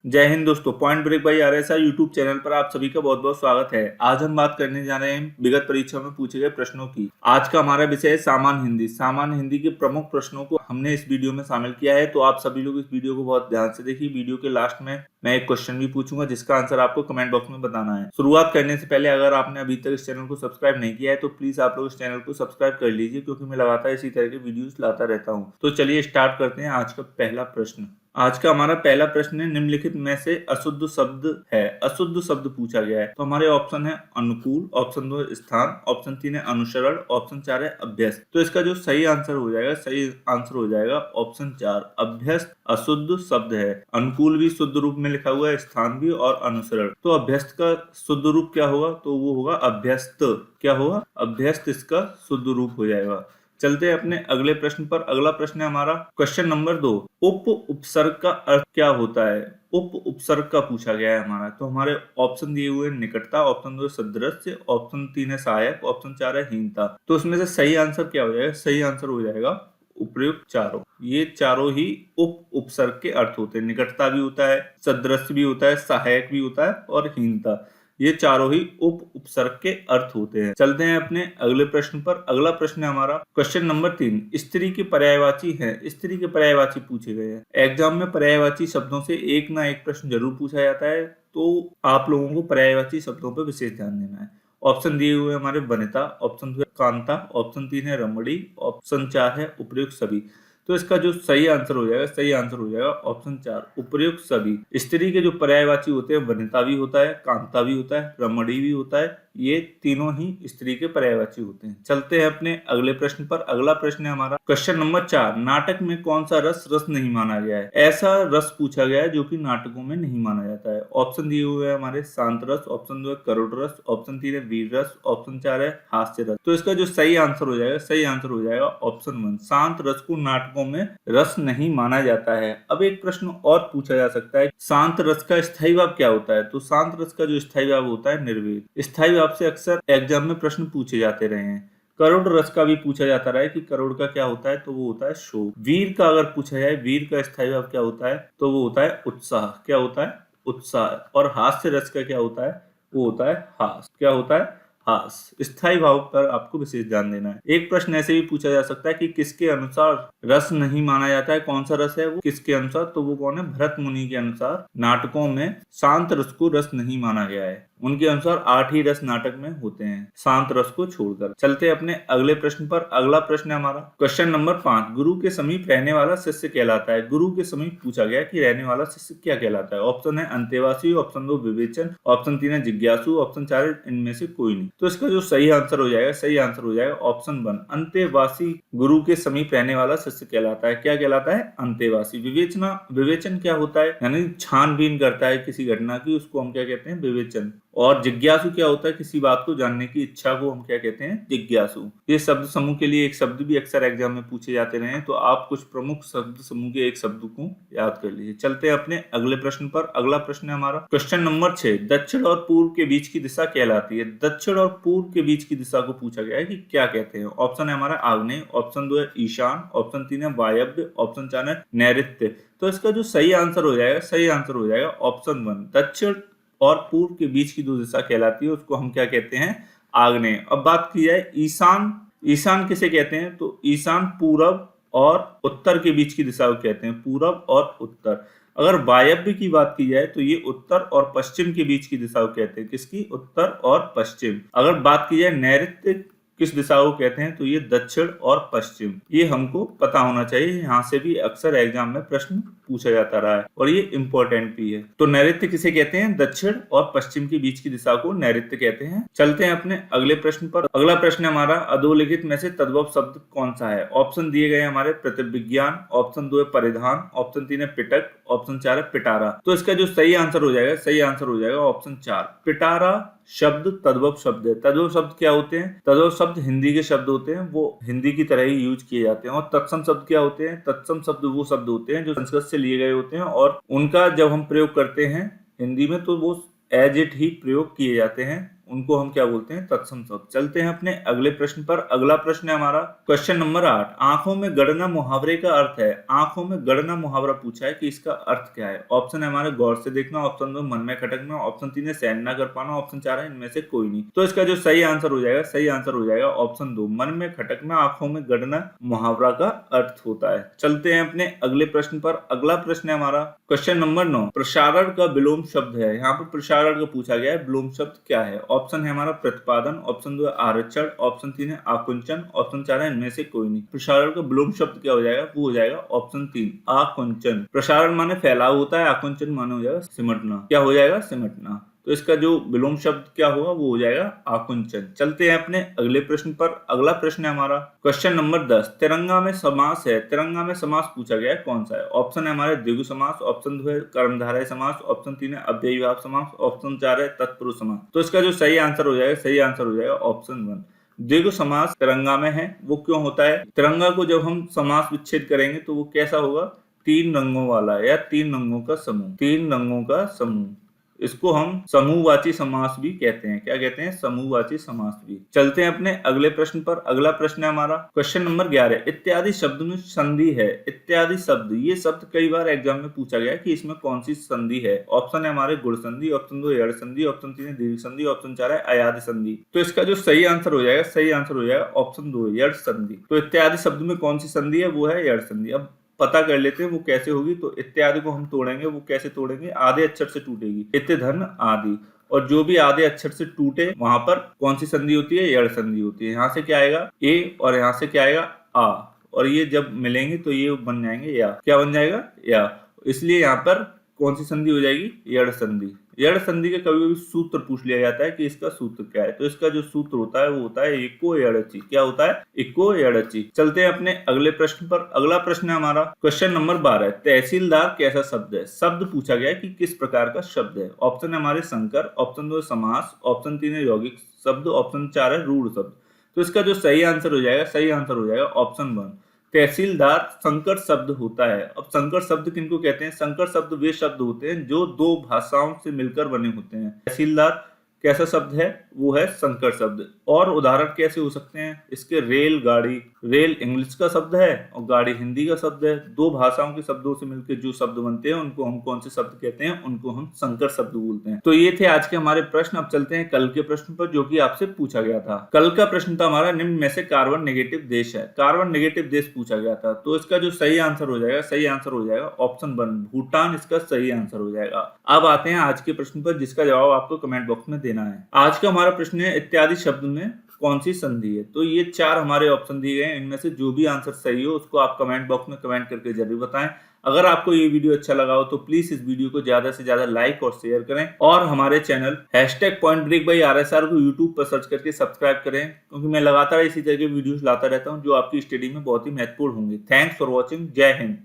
जय हिंद दोस्तों, point break by RSI YouTube channel पर आप सभी का बहुत बहुत स्वागत है। आज हम बात करने जा रहे हैं विगत परीक्षा में पूछे गए प्रश्नों की। आज का हमारा विषय है सामान्य हिंदी। सामान्य हिंदी के प्रमुख प्रश्नों को हमने इस वीडियो में शामिल किया है, तो आप सभी लोग इस वीडियो को बहुत ध्यान से देखिए। वीडियो के लास्ट में मैं एक क्वेश्चन भी पूछूंगा जिसका आंसर आपको कमेंट बॉक्स में बताना है। शुरुआत करने से पहले अगर आपने अभी तक इस चैनल को सब्सक्राइब नहीं किया है तो प्लीज आप लोग इस चैनल को सब्सक्राइब कर लीजिए, क्योंकि मैं लगातार इसी तरह के वीडियोस लाता रहता हूँ। तो चलिए स्टार्ट करते हैं आज का पहला प्रश्न। आज का हमारा पहला प्रश्न है, निम्नलिखित में से अशुद्ध शब्द है। अशुद्ध शब्द पूछा गया है, तो हमारे ऑप्शन है अनुकूल, ऑप्शन 2 है स्थान, ऑप्शन 3 है अनुसरण, ऑप्शन 4 है अभ्यस्त। तो इसका जो सही आंसर हो जाएगा, सही आंसर हो जाएगा ऑप्शन 4 अभ्यस्त अशुद्ध शब्द है। अनुकूल भी शुद्ध रूप में लिखा हुआ है, स्थान भी और अनुसरण। तो अभ्यस्त का शुद्ध रूप क्या होगा? तो वो होगा अभ्यस्त। क्या होगा? अभ्यस्त इसका शुद्ध रूप हो जाएगा। चलते हैं अपने अगले प्रश्न पर। अगला प्रश्न है हमारा क्वेश्चन नंबर 2। उप उपसर्ग का अर्थ क्या होता है? उप उपसर्ग का पूछा गया है हमारा। तो हमारे ऑप्शन दिए हुए निकटता, ऑप्शन 2 सदृश, ऑप्शन 3 है सहायक, ऑप्शन 4 है हीनता। तो उसमें से सही आंसर क्या हो जाएगा? सही आंसर हो जाएगा उपर्युक्त चारों। ये चारों ही उप उपसर्ग के अर्थ होते हैं। निकटता भी होता है, सदृश भी होता है, सहायक भी होता है और हीनता। ये चारों ही उप उपसर्ग के अर्थ होते हैं। चलते हैं अपने अगले प्रश्न पर। अगला प्रश्न है हमारा क्वेश्चन नंबर 3। स्त्री के पर्यायवाची है। स्त्री के पर्यायवाची पूछे गए हैं। एग्जाम में पर्यायवाची शब्दों से एक ना एक प्रश्न जरूर पूछा जाता है, तो आप लोगों को पर्यायवाची शब्दों पर विशेष ध्यान देना है। ऑप्शन दिए हुए हमारे वनिता, ऑप्शन 2 है कांता, ऑप्शन 3 है रमणी, ऑप्शन 4 है उपर्युक्त सभी। तो इसका जो सही आंसर हो जाएगा, सही आंसर हो जाएगा ऑप्शन 4 उपर्युक्त सभी। स्त्री के जो पर्यायवाची होते हैं, वनिता भी होता है, कांता भी होता है, रमणी भी होता है। ये तीनों ही स्त्री के पर्यायवाची होते हैं। चलते हैं अपने अगले प्रश्न पर। अगला प्रश्न है हमारा क्वेश्चन नंबर 4। नाटक में कौन सा रस रस नहीं माना गया है? ऐसा रस पूछा गया है जो कि नाटकों में नहीं माना जाता है। ऑप्शन दिए हुए हैं हमारे शांत रस, ऑप्शन 2 है करुण रस, ऑप्शन 3 है वीर रस, ऑप्शन 4 है हास्य रस। तो इसका जो सही आंसर हो जाएगा, सही आंसर हो जाएगा ऑप्शन 1 शांत रस को नाटकों में रस नहीं माना जाता है। अब एक प्रश्न और पूछा जा सकता है, शांत रस का स्थायी भाव क्या होता है? तो शांत रस का जो स्थायी भाव होता है निर्वेद। स्थायी भाव से अक्सर एग्जाम में प्रश्न पूछे जाते रहे हैं। करोड़ रस का भी पूछा जाता रहा है कि करोड़ का क्या होता है, तो वो होता है शोक। वीर का अगर पूछा जाए, वीर का स्थायी भाव क्या होता है, तो वो होता है उत्साह। क्या होता है? उत्साह। और हास्य रस का क्या होता है? वो होता है हास। क्या होता है? हास। स्थायी भाव पर आपको विशेष ध्यान देना है। एक प्रश्न ऐसे भी पूछा जा सकता है कि किसके अनुसार रस नहीं माना जाता है? कौन सा रस है वो? किसके अनुसार? तो वो कौन है? भरत मुनि के अनुसार नाटकों में शांत रस को रस नहीं माना गया है। उनके अनुसार 8 ही रस नाटक में होते हैं, शांत रस को छोड़कर। चलते हैं अपने अगले प्रश्न पर। अगला प्रश्न है हमारा क्वेश्चन नंबर 5। गुरु के समीप रहने वाला शिष्य कहलाता है। गुरु के समीप पूछा गया कि रहने वाला शिष्य क्या कहलाता है। ऑप्शन है अंतेवासी, ऑप्शन 2 विवेचन, ऑप्शन 3 है जिज्ञासु, ऑप्शन 4 है इनमें से कोई नहीं। तो इसका जो सही आंसर हो जाएगा, सही आंसर हो जाएगा ऑप्शन 1 अंतेवासी गुरु के समीप रहने वाला शिष्य कहलाता है। क्या कहलाता है? अंतेवासी। विवेचन क्या होता है? यानी छानबीन करता है किसी घटना की, उसको हम क्या कहते हैं? विवेचन। और जिज्ञासु क्या होता है? किसी बात को जानने की इच्छा को हम क्या कहते हैं? जिज्ञासु। ये शब्द समूह के लिए एक शब्द भी अक्सर एग्जाम में पूछे जाते रहे हैं, तो आप कुछ प्रमुख शब्द समूह के एक शब्द को याद कर लीजिए। चलते हैं अपने अगले प्रश्न पर। अगला प्रश्न है हमारा क्वेश्चन नंबर 6। दक्षिण और पूर्व के बीच की दिशा कहलाती है। दक्षिण और पूर्व के बीच की दिशा को पूछा गया है कि क्या कहते हैं। ऑप्शन है हमारा आग्नेय, ऑप्शन 2 है ईशान, ऑप्शन 3 है वायव्य, ऑप्शन 4 है नैऋत्य। तो इसका जो सही आंसर हो जाएगा, सही आंसर हो जाएगा ऑप्शन 1 दक्षिण और पूर्व के बीच की जो दिशा कहलाती है उसको हम क्या कहते हैं? आग्नेय। अब बात की जाए ईशान, ईशान किसे कहते हैं? तो ईशान पूरब और उत्तर के बीच की दिशा को कहते हैं, पूरब और उत्तर। अगर वायव्य की बात की जाए तो ये उत्तर और पश्चिम के बीच की दिशा को कहते हैं। किसकी? उत्तर और पश्चिम। अगर बात की जाए नैऋत्य किस दिशा को कहते हैं, तो ये दक्षिण और पश्चिम। ये हमको पता होना चाहिए, यहाँ से भी अक्सर एग्जाम में प्रश्न पूछा जाता रहा है और ये इंपॉर्टेंट भी है। तो नैऋत्य किसे कहते हैं? दक्षिण और पश्चिम के बीच की दिशा को नैऋत्य कहते हैं। चलते हैं अपने अगले प्रश्न पर। अगला प्रश्न हमारा अधोलिखित में से तद्भव शब्द कौन सा है? ऑप्शन दिए गए हमारे प्रतिविज्ञान, ऑप्शन 2 है परिधान, ऑप्शन 3 है पिटक, ऑप्शन 4 है पिटारा। तो इसका जो सही आंसर हो जाएगा, सही आंसर हो जाएगा ऑप्शन 4 पिटारा शब्द तद्भव शब्द है। तद्भव शब्द क्या होते हैं? तद्भव शब्द हिंदी के शब्द होते हैं, वो हिंदी की तरह ही यूज किए जाते हैं। और तत्सम शब्द क्या होते हैं? तत्सम शब्द वो शब्द होते हैं जो संस्कृत से लिए गए होते हैं और उनका जब हम प्रयोग करते हैं हिंदी में तो वो एज इट ही प्रयोग किए जाते हैं, उनको हम क्या बोलते हैं, तत्सम शब्द। चलते हैं अपने अगले प्रश्न पर। अगला प्रश्न है हमारा क्वेश्चन नंबर 8। आंखों में गड़ना मुहावरे का अर्थ है। आंखों में गड़ना मुहावरा पूछा है कि इसका अर्थ क्या है। ऑप्शन है हमारे गौर से देखना, ऑप्शन 2 मन में खटकना, ऑप्शन 3 है सहन न कर पाना, ऑप्शन 4 है इनमें से कोई नहीं। तो इसका जो सही आंसर हो जाएगा, सही आंसर हो जाएगा ऑप्शन 2, मन में खटकना आंखों में गड़ना मुहावरा का अर्थ होता है। चलते हैं अपने अगले प्रश्न पर। अगला प्रश्न है हमारा क्वेश्चन नंबर 9। प्रसारण का विलोम शब्द है। यहाँ पर प्रसारण का पूछा गया है, विलोम शब्द क्या है। ऑप्शन है हमारा प्रतिपादन, ऑप्शन 2 है आरक्षण, ऑप्शन 3 है आकुंचन, ऑप्शन 4 है इनमें से कोई नहीं। प्रसारण का विलोम शब्द क्या हो जाएगा, वो हो जाएगा ऑप्शन 3 आकुंचन। प्रसारण माने फैलाव होता है, आकुंचन माने हो जाएगा सिमटना। क्या हो जाएगा, सिमटना। तो इसका जो विलोम शब्द क्या होगा, वो हो जाएगा आकुंचन। चलते हैं अपने अगले प्रश्न पर। अगला प्रश्न है हमारा क्वेश्चन नंबर 10। तिरंगा में समास है। तिरंगा में समास पूछा गया है, कौन सा है। ऑप्शन है हमारे द्विगु समास, ऑप्शन 2 है कर्मधारय समास, ऑप्शन 3 है अव्ययी भाव समास, ऑप्शन 4 है तत्पुरुष समास। तो इसका जो सही आंसर हो जाएगा, सही आंसर हो जाएगा ऑप्शन 1 द्विगु समास तिरंगा में है। वो क्यों होता है, तिरंगा को जब हम समास विच्छेद करेंगे तो वो कैसा होगा, 3 रंगों वाला या 3 रंगों का समूह, 3 रंगों का समूह। इसको हम समूहवाची समास भी कहते हैं। क्या कहते हैं, समूहवाची समास भी। चलते हैं अपने अगले प्रश्न पर। अगला प्रश्न है हमारा क्वेश्चन नंबर 11। इत्यादि शब्द में संधि है। इत्यादि शब्द, ये शब्द कई बार एग्जाम में पूछा गया है कि इसमें कौन सी संधि है। ऑप्शन है हमारे गुण संधि, ऑप्शन 2 यड़ संधि, ऑप्शन 3 है दीर्घ संधि, ऑप्शन 4 है अयादि संधि। तो इसका जो सही आंसर हो जाएगा, सही आंसर हो जाएगा ऑप्शन 2 यड़ संधि। तो इत्यादि शब्द में कौन सी संधि है, वो है यड़ संधि। अब पता कर लेते हैं वो कैसे होगी। तो इत्यादि को हम तोड़ेंगे, वो कैसे तोड़ेंगे, आधे अक्षर से टूटेगी, इत धन आदि। और जो भी आधे अक्षर से टूटे वहां पर कौन सी संधि होती है, यड़ संधि होती है। यहाँ से क्या आएगा, ए, और यहाँ से क्या आएगा, आ, और ये जब मिलेंगे तो ये बन जाएंगे या। क्या बन जाएगा, या। इसलिए यहाँ पर कौन सी संधि हो जाएगी, यड़ संधि। यड़ संधि का कभी कभी सूत्र पूछ लिया जाता है कि इसका सूत्र क्या है। तो इसका जो सूत्र होता है वो होता है इको यड़चि। क्या होता है, इको यड़चि। चलते हैं अपने अगले प्रश्न पर। अगला प्रश्न है हमारा क्वेश्चन नंबर 12। तहसीलदार कैसा शब्द है। शब्द पूछा गया है कि किस प्रकार का शब्द है। ऑप्शन है हमारे संकर, ऑप्शन 2 समास, ऑप्शन 3 है यौगिक शब्द, ऑप्शन 4 है रूढ़ शब्द। तो इसका जो सही आंसर हो जाएगा, सही आंसर हो जाएगा ऑप्शन 1 तहसीलदार संकर शब्द होता है। अब संकर शब्द किनको कहते हैं, संकर शब्द वे शब्द होते हैं जो 2 भाषाओं से मिलकर बने होते हैं। तहसीलदार कैसा शब्द है, वो है संकर शब्द। और उदाहरण कैसे हो सकते हैं इसके, रेल गाड़ी। रेल इंग्लिश का शब्द है और गाड़ी हिंदी का शब्द है। 2 भाषाओं के शब्दों से मिलकर जो शब्द बनते हैं उनको हम कौन से शब्द कहते हैं, उनको हम संकर शब्द बोलते हैं। तो ये थे आज के हमारे प्रश्न। अब चलते हैं कल के प्रश्न पर, जो कि आपसे पूछा गया था। कल का प्रश्न था हमारा, निम्न में से कार्बन नेगेटिव देश है। कार्बन नेगेटिव देश पूछा गया था। तो इसका जो सही आंसर हो जाएगा, सही आंसर हो जाएगा ऑप्शन 1 भूटान, इसका सही आंसर हो जाएगा। अब आते हैं आज के प्रश्न पर, जिसका जवाब आपको कमेंट बॉक्स में देना है। आज का हमारा प्रश्न है, इत्यादि शब्द में कौन सी संधि है। तो ये 4 हमारे ऑप्शन दिए गए हैं। इनमें से जो भी आंसर सही हो उसको आप कमेंट बॉक्स में कमेंट करके जरूर बताएं। अगर आपको ये वीडियो अच्छा लगा हो तो प्लीज इस वीडियो को ज्यादा से ज्यादा लाइक और शेयर करें, और हमारे चैनल #PointBreak/RSR को यूट्यूब पर सर्च करके सब्सक्राइब करें, क्योंकि मैं लगातार इसी तरह के वीडियोस लाता रहता हूं जो आपकी स्टडी में बहुत ही महत्वपूर्ण होंगे। Thanks for watching. जय हिंद।